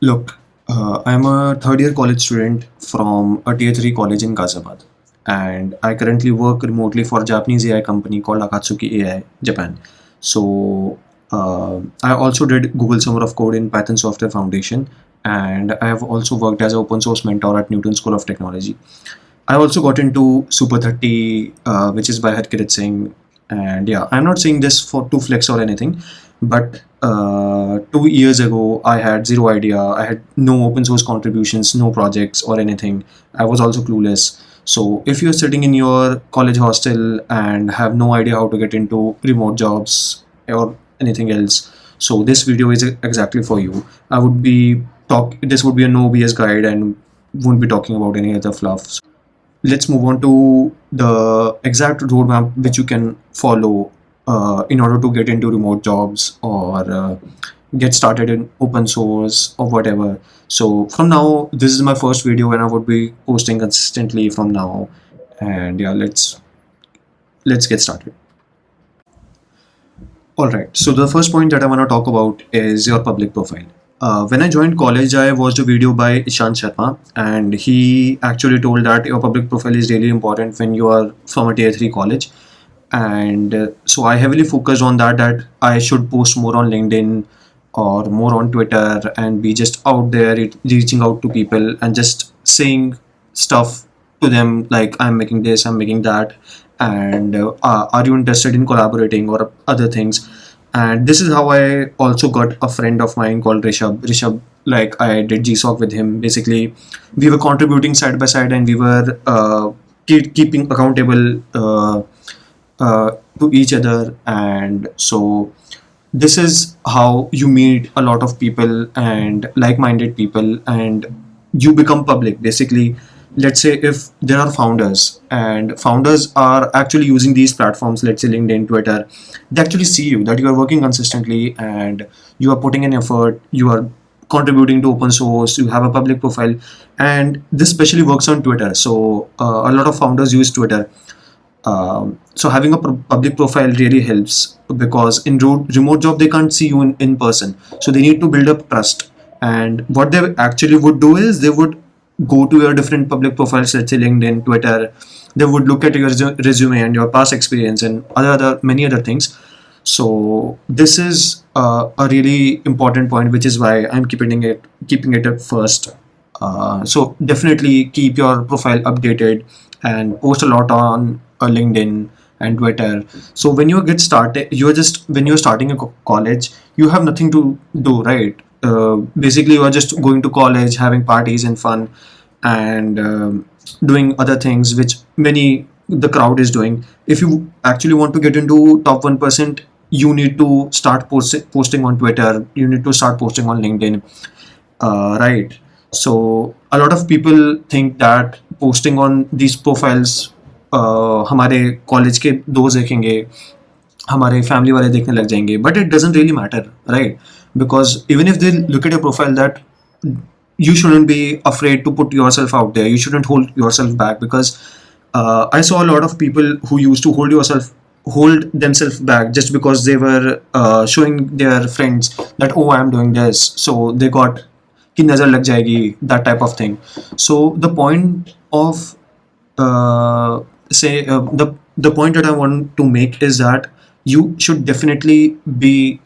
Look, I'm a third year college student from a tier 3 college in Ghaziabad, and I currently work remotely for a Japanese AI company called Akatsuki AI, Japan. So, I also did Google Summer of Code in Python Software Foundation, and I have also worked as an open source mentor at Newton School of Technology. I also got into Super 30, which is by Harkirat Singh. And yeah, I'm not saying this for to flex or anything, but 2 years ago, I had zero idea. I had no open source contributions, no projects or anything. I was also clueless. So if you're sitting in your college hostel and have no idea how to get into remote jobs or anything else, so this video is exactly for you. I would be this would be a no BS guide and won't be talking about any other fluff. Let's move on to the exact roadmap which you can follow in order to get into remote jobs or get started in open source or whatever. So from now, this is my first video and I would be posting consistently from now. And yeah, let's get started. All right. So the first point that I want to talk about is your public profile. When I joined college, I watched a video by Ishan Sharma, and he actually told that your public profile is really important when you are from a tier 3 college. And so I heavily focused on that I should post more on LinkedIn or more on Twitter and be just out there reaching out to people and just saying stuff to them like I'm making this, I'm making that, and are you interested in collaborating or other things. And this is how I also got a friend of mine called Rishabh, like I did GSOC with him. Basically, we were contributing side by side and we were keeping accountable to each other. And so this is how you meet a lot of people and like-minded people, and you become public. Basically, let's say if there are founders and founders are actually using these platforms, let's say LinkedIn, Twitter, they actually see you that you are working consistently and you are putting in effort, you are contributing to open source, you have a public profile. And this especially works on Twitter. So a lot of founders use Twitter. So having a public profile really helps, because in remote job they can't see you in person, so they need to build up trust. And what they actually would do is they would go to your different public profiles, let's say LinkedIn, Twitter. They would look at your resume and your past experience and other many other things. So this is a really important point, which is why I'm keeping it at first. So definitely keep your profile updated and post a lot on LinkedIn and Twitter. So when you get started, when you're starting a college, you have nothing to do, right? Basically, you are just going to college, having parties and fun, and doing other things which the crowd is doing. If you actually want to get into top 1%, you need to start posting on Twitter. You need to start posting on LinkedIn, right? So a lot of people think that posting on these profiles हमारे college के दोस्त देखेंगे, हमारे family वाले देखने लग जाएंगे, but it doesn't really matter, right? Because even if they look at your profile, that you shouldn't be afraid to put yourself out there. You shouldn't hold yourself back, because I saw a lot of people who used to hold themselves back just because they were showing their friends that, oh, I'm doing this, so they got ki nazar lag jayegi, that type of thing. So the point of the point that I want to make is that you should definitely be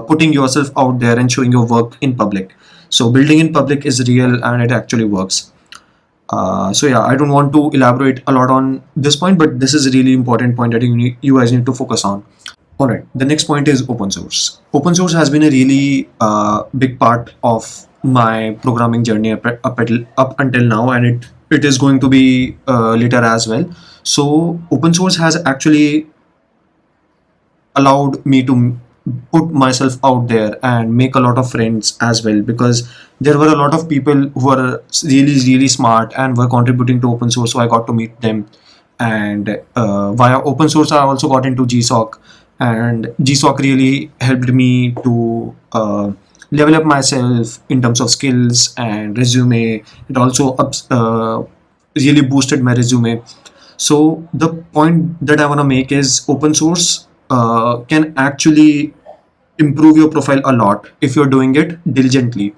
putting yourself out there and showing your work in public. So building in public is real and it actually works. So yeah, I don't want to elaborate a lot on this point, but this is a really important point that you guys need to focus on. All right, the next point is open source. Open source has been a really big part of my programming journey up until now, and it is going to be later as well. So open source has actually allowed me to put myself out there and make a lot of friends as well, because there were a lot of people who were really smart and were contributing to open source, so I got to meet them. And via open source I also got into GSOC, and GSOC really helped me to level up myself in terms of skills and resume. It also really boosted my resume. So the point that I want to make is open source can actually improve your profile a lot if you're doing it diligently.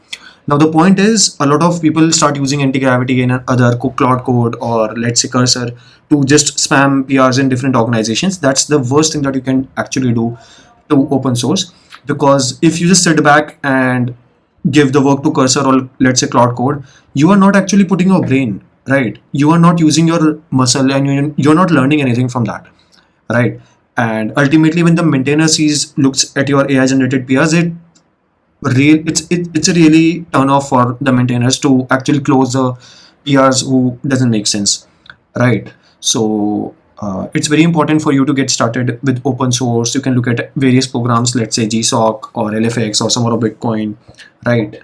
Now the point is, a lot of people start using anti-gravity and other cloud code, or let's say cursor, to just spam PRs in different organizations. That's the worst thing that you can actually do to open source, because if you just sit back and give the work to cursor, or let's say cloud code, you are not actually putting your brain, right? You are not using your muscle, and you're not learning anything from that, right? And ultimately, when the maintainer looks at your AI generated PRs, it's a really turn off for the maintainers to actually close the PRs who doesn't make sense, right? So it's very important for you to get started with open source. You can look at various programs, let's say GSOC or LFX or some other Bitcoin, right?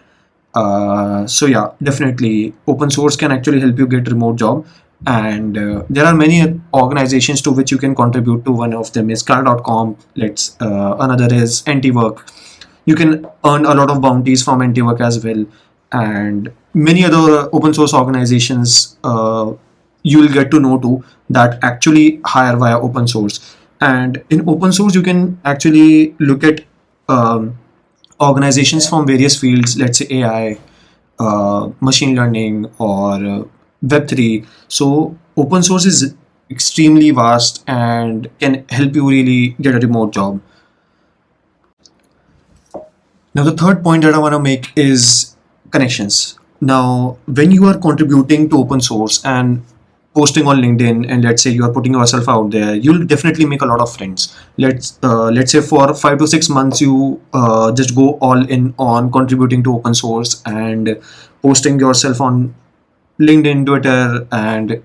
So yeah, definitely open source can actually help you get remote job. And there are many organizations to which you can contribute to. One of them is car.com. Another is anti-work. You can earn a lot of bounties from anti-work as well, and many other open source organizations you will get to know too, that actually hire via open source. And in open source you can actually look at um, organizations from various fields, let's say AI, machine learning, or Web3. So open source is extremely vast and can help you really get a remote job. Now, the third point that I want to make is connections. Now, when you are contributing to open source and posting on LinkedIn, and let's say you are putting yourself out there, you'll definitely make a lot of friends. Let's say for 5 to 6 months, you just go all in on contributing to open source and posting yourself on LinkedIn, Twitter, and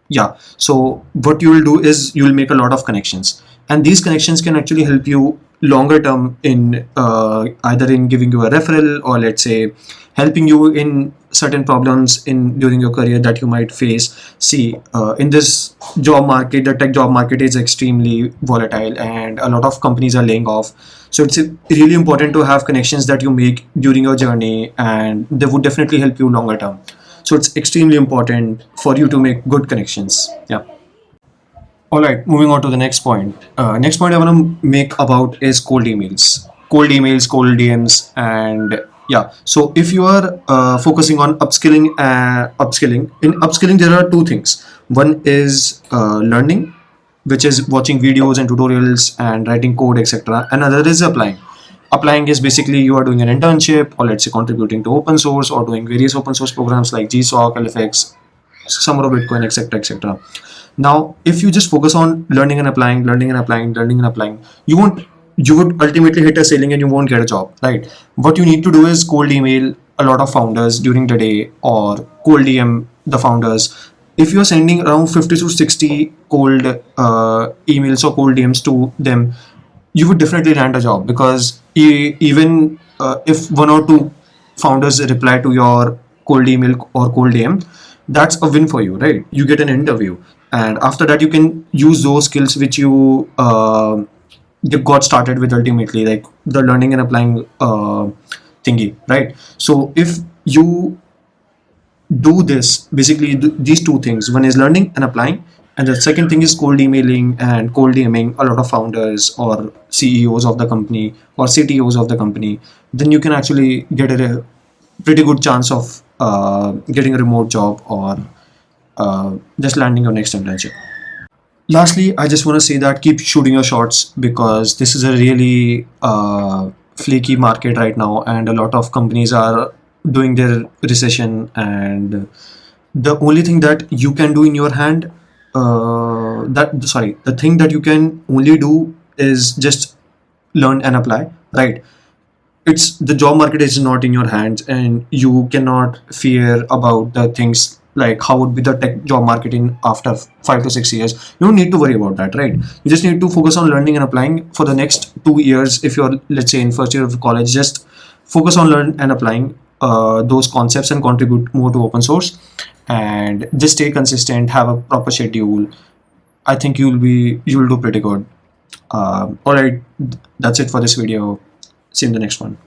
yeah. So what you will do is you will make a lot of connections, and these connections can actually help you longer term in either in giving you a referral, or let's say helping you in certain problems in during your career that you might face. See, in this job market, the tech job market is extremely volatile, and a lot of companies are laying off. So it's really important to have connections that you make during your journey, and they would definitely help you longer term. So it's extremely important for you to make good connections. Yeah. All right, moving on to the next point. Next point I want to make about is cold emails, cold DMs, and yeah. So if you are focusing on upskilling, in upskilling there are two things. One is learning, which is watching videos and tutorials and writing code, etc. Another is applying. Applying is basically you are doing an internship, or let's say contributing to open source, or doing various open source programs like GSOC, LFX, Summer of Bitcoin, etc., etc. Now, if you just focus on learning and applying, learning and applying, learning and applying, you would ultimately hit a ceiling and you won't get a job, right? What you need to do is cold email a lot of founders during the day, or cold DM the founders. If you're sending around 50 to 60 cold emails or cold DMs to them, you would definitely land a job, because even if one or two founders reply to your cold email or cold DM, that's a win for you, right? You get an interview, and after that you can use those skills which you got started with, ultimately like the learning and applying thingy, right? So if you do this, basically these two things, one is learning and applying, and the second thing is cold emailing and cold DMing a lot of founders or CEOs of the company or CTOs of the company, then you can actually get a pretty good chance of getting a remote job, or just landing your next internship. Lastly, I just want to say that keep shooting your shots, because this is a really flaky market right now, and a lot of companies are doing their recession, and the only thing that you can do in your hand, the thing that you can only do is just learn and apply, right? It's the job market is not in your hands, and you cannot fear about the things like how would be the tech job market in after 5 to 6 years. You don't need to worry about that, right? You just need to focus on learning and applying for the next 2 years. If you're, let's say, in first year of college, just focus on learn and applying those concepts and contribute more to open source, and just stay consistent, have a proper schedule. I think you'll do pretty good. All right, that's it for this video. See you in the next one.